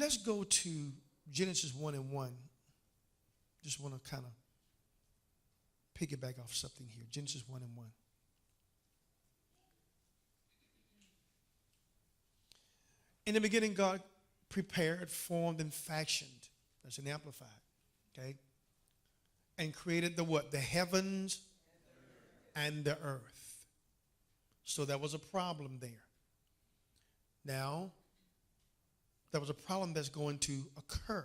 let's go to Genesis 1 and 1. Just want to kind of piggyback off something here. Genesis 1 and 1. In the beginning, God prepared, formed, and fashioned. That's an amplified. Okay? And created the what? The heavens and the earth. So there was a problem there. Now, there was a problem that's going to occur.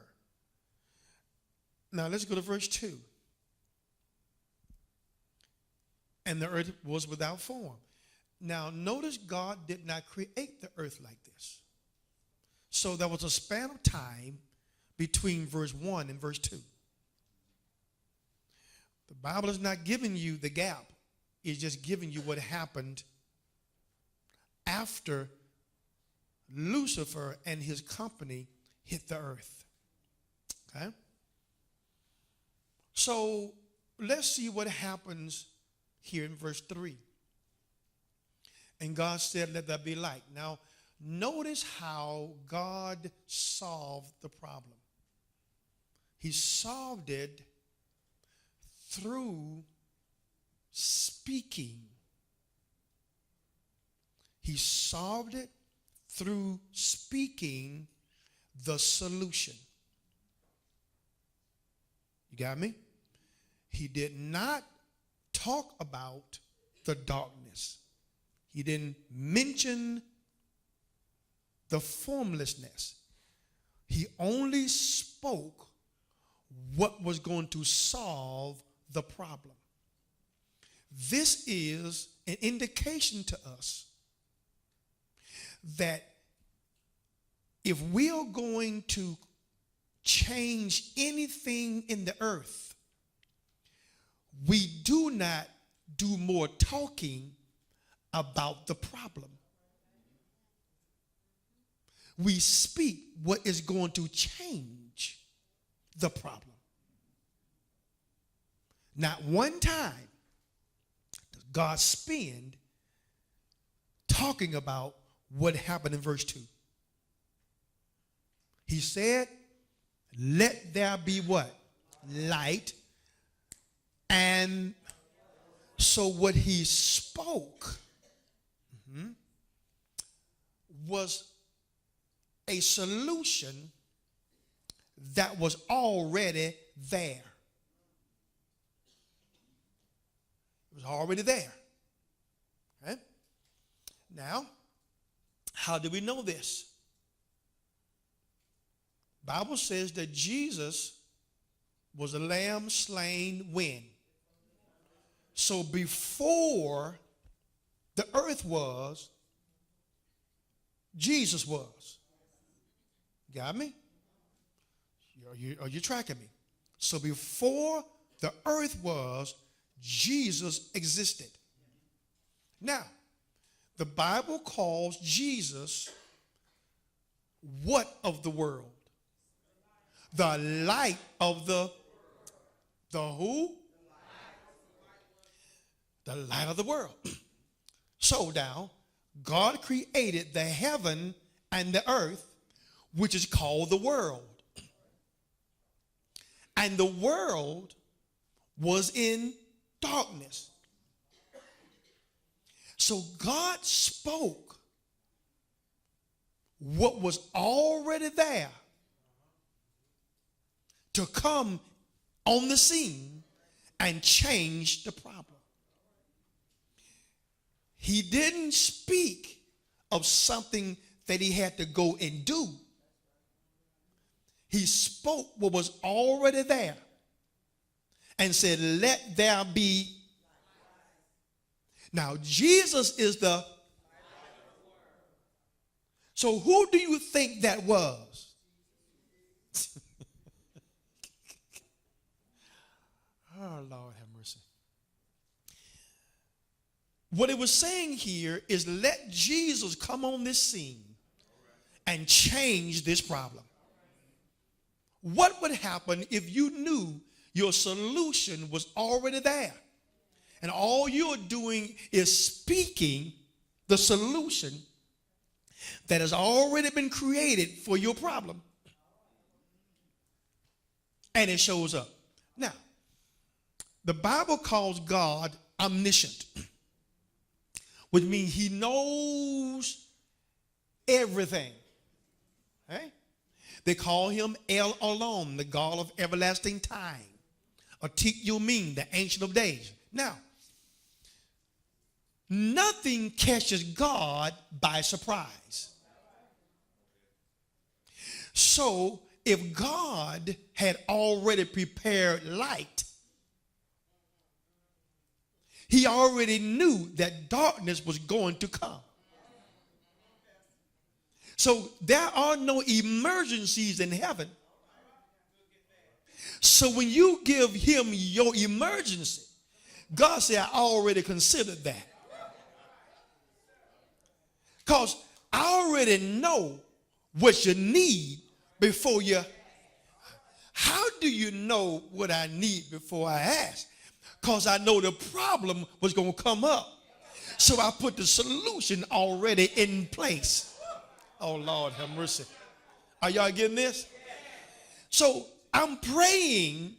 Now, let's go to verse 2. And the earth was without form. Now, notice God did not create the earth like this. So there was a span of time between verse 1 and verse 2. The Bible is not giving you the gap. It's just giving you what happened after Lucifer and his company hit the earth. Okay? So let's see what happens here in verse 3. And God said, let there be light. Now, notice how God solved the problem. He solved it through speaking. He solved it through speaking the solution. You got me? He did not talk about the darkness. He didn't mention the formlessness. He only spoke what was going to solve the problem. This is an indication to us that if we are going to change anything in the earth, we do not do more talking about the problem. We speak what is going to change the problem. Not one time does God spend talking about what happened in verse 2. He said, let there be what? Light. And so what he spoke was a solution that was already there. It was already there. Okay? Now, how do we know this? Bible says that Jesus was a lamb slain when? So before the earth was, Jesus was. Got me? Are you tracking me? So before the earth was, Jesus existed. Now, the Bible calls Jesus what of the world? The light of the who? The light of the world. So now, God created the heaven and the earth, which is called the world. And the world was in darkness. So God spoke what was already there to come on the scene and change the problem. He didn't speak of something that he had to go and do. He spoke what was already there and said, let there be. Now, Jesus is the. So who do you think that was? Oh, Lord have mercy. What it was saying here is let Jesus come on this scene and change this problem. What would happen if you knew your solution was already there and all you're doing is speaking the solution that has already been created for your problem? and it shows up. Now, the Bible calls God omniscient, which means he knows everything. Okay? They call him El Olam, the God of everlasting time. Atik Yumin, the Ancient of Days. Now, nothing catches God by surprise. So, if God had already prepared light, he already knew that darkness was going to come. So there are no emergencies in heaven. So when you give him your emergency, God said, I already considered that. Because I already know what you need before you. How do you know what I need before I ask? Because I know the problem was going to come up. So I put the solution already in place. Oh, Lord, have mercy. Are y'all getting this? So I'm praying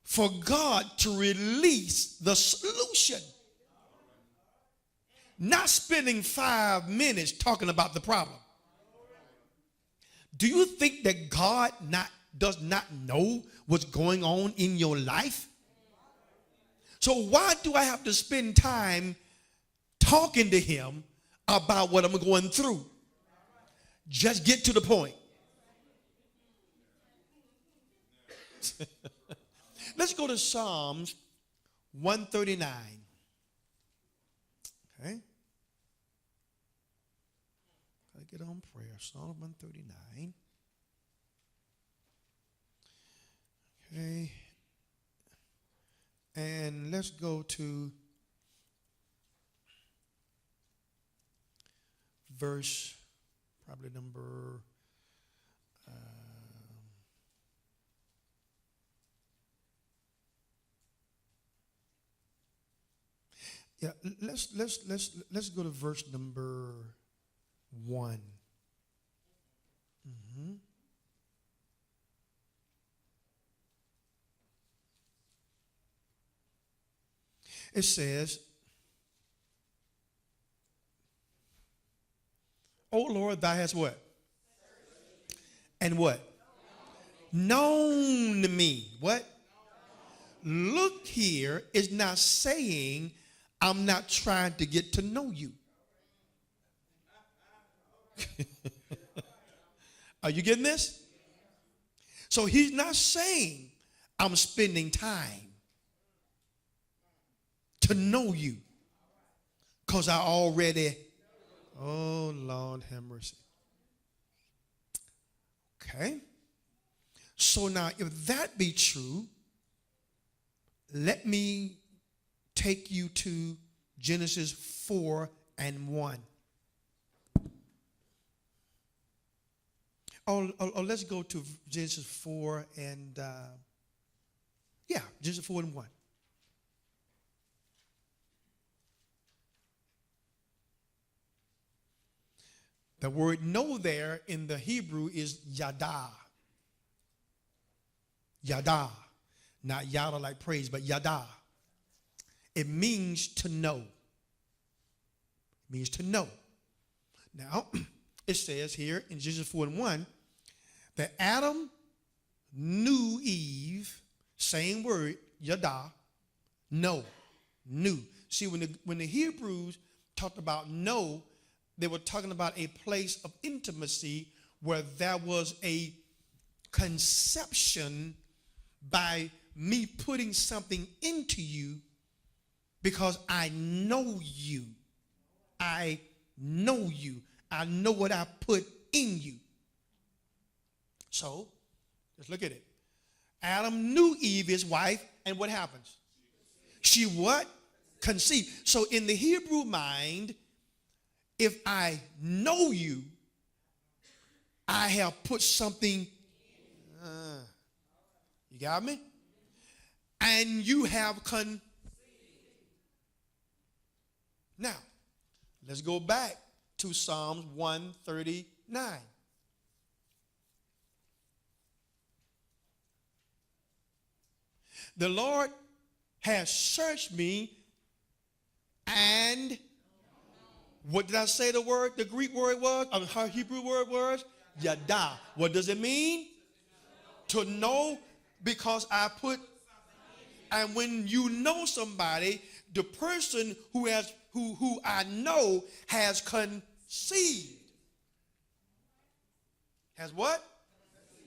for God to release the solution. Not spending 5 minutes talking about the problem. Do you think that God does not know what's going on in your life? So why do I have to spend time talking to him about what I'm going through? Just get to the point. Let's go to Psalms 139. Okay. Gotta get on prayer. Psalm 139. Okay. And let's go to verse probably number let's go to verse number 1. Mm-hmm. It says, "O Lord, thou hast what? And what? Known me." What? Look here is not saying I'm not trying to get to know you. Are you getting this? So he's not saying I'm spending time to know you because I already, oh Lord have mercy. Okay. So now if that be true, let me take you to Genesis 4 and 1. Or let's go to Genesis 4 and, Genesis 4 and 1. The word know there in the Hebrew is yada. Yada. Not yada like praise, but yada. It means to know. It means to know. Now, it says here in Genesis 4 and 1 that Adam knew Eve, same word, yada, know, knew. See, when the Hebrews talked about know, they were talking about a place of intimacy where there was a conception by me putting something into you because I know you. I know you. I know what I put in you. So, let's look at it. Adam knew Eve, his wife, and what happens? She what? Conceived. So in the Hebrew mind, if I know you, I have put something, you got me? And you have Now, let's go back to Psalms 139. The Lord has searched me, and what did I say the word, the Greek word was, or her Hebrew word was? Yada. What does it mean? To know, because I put, and when you know somebody, the person who I know has conceived. Has what?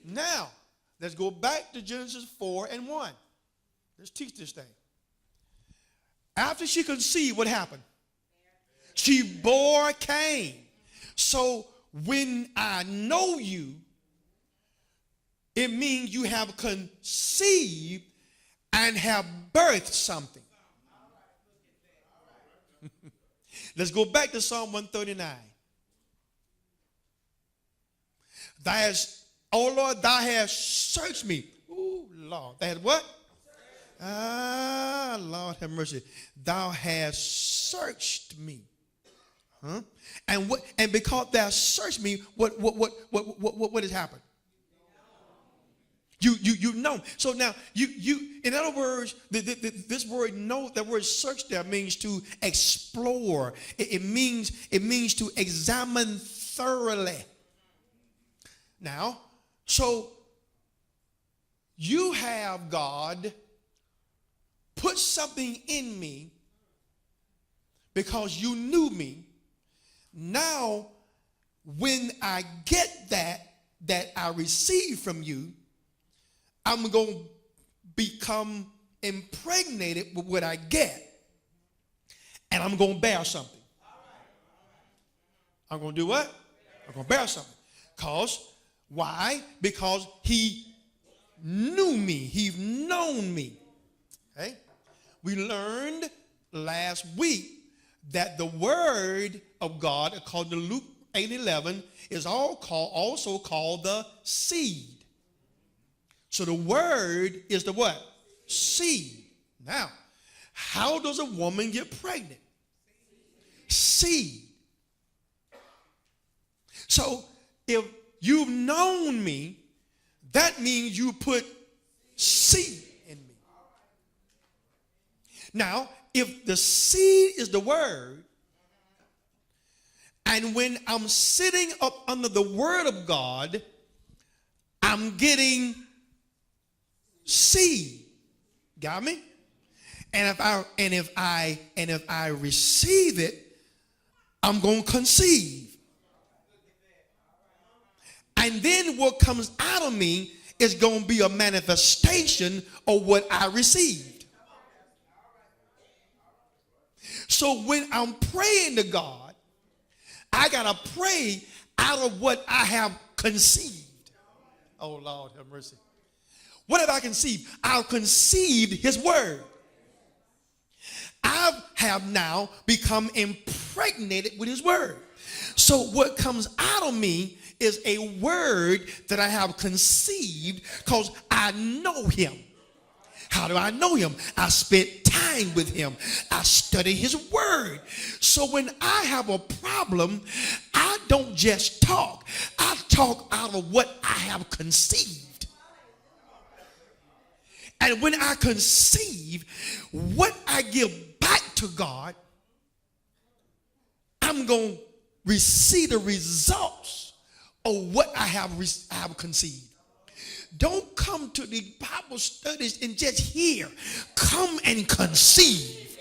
Now, let's go back to Genesis 4:1. Let's teach this thing. After she conceived, what happened? She bore Cain. So when I know you, it means you have conceived and have birthed something. Let's go back to Psalm 139. Oh Lord, thou hast searched me. Ooh, Lord. That had what? Ah, Lord have mercy. Thou hast searched me. Huh? And because thou searched me, what has happened? You know. So now you in other words, this word know, that word search there means to explore. It means to examine thoroughly. Now, so you have, God, put something in me because you knew me. Now, when I get that I receive from you, I'm going to become impregnated with what I get, and I'm going to bear something. I'm going to do what? I'm going to bear something. Why? Because he knew me. He's known me. Okay? We learned last week that the word of God, according to Luke 8:11, is also called the seed. So the word is the what? Seed. Now, how does a woman get pregnant? Seed. So if you've known me, that means you put seed in me. Now, if the seed is the word, and when I'm sitting up under the word of God, I'm getting seed. Got me? And if I receive it, I'm going to conceive. And then what comes out of me is going to be a manifestation of what I received. So when I'm praying to God, I got to pray out of what I have conceived. Oh, Lord, have mercy. What have I conceived? I've conceived his word. I have now become impregnated with his word. So what comes out of me is a word that I have conceived because I know him. How do I know him? I spent time with him. I study his word. So when I have a problem, I don't just talk. I talk out of what I have conceived. And when I conceive, what I give back to God, I'm going to receive the results of what I have conceived. Don't come to the Bible studies and just hear. Come and conceive.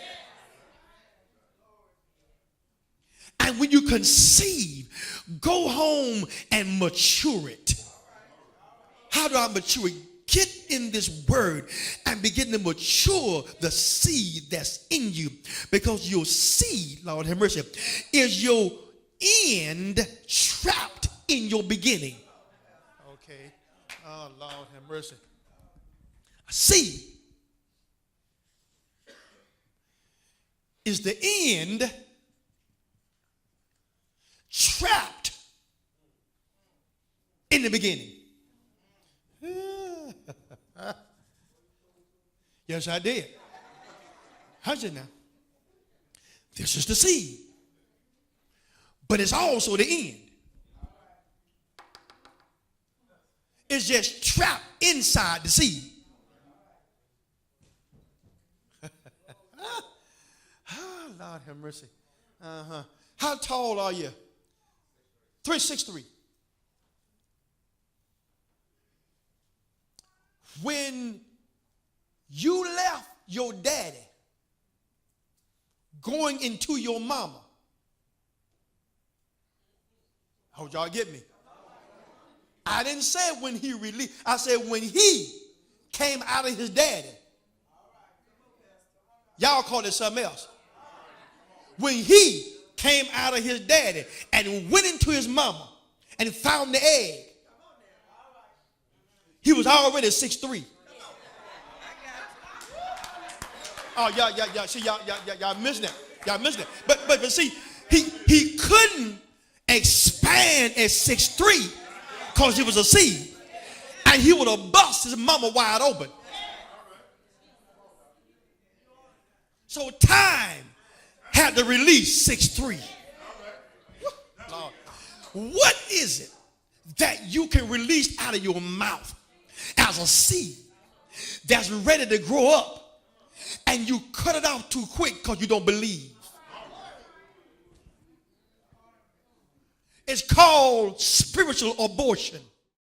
And when you conceive, go home and mature it. How do I mature it? Get in this word and begin to mature the seed that's in you. Because your seed, Lord have mercy, is your end trapped in your beginning. Okay. Oh, Lord have mercy. A seed is the end trapped in the beginning. Yes, I did. How's it now? This is the seed. But it's also the end. It's just trapped inside the seed. God have mercy. How tall are you? 3'6'3". When you left your daddy going into your mama, I hope y'all get me. I didn't say when he released. I said when he came out of his daddy. Y'all call it something else. When he came out of his daddy and went into his mama and found the egg, he was already 6'3". Oh, y'all, see, y'all missing it. Y'all missing it. But see, he couldn't expand at 6'3" because he was a seed. And he would have bust his mama wide open. So time had to release 6'3". Lord, what is it that you can release out of your mouth as a seed that's ready to grow up and you cut it out too quick because you don't believe? It's called spiritual abortion.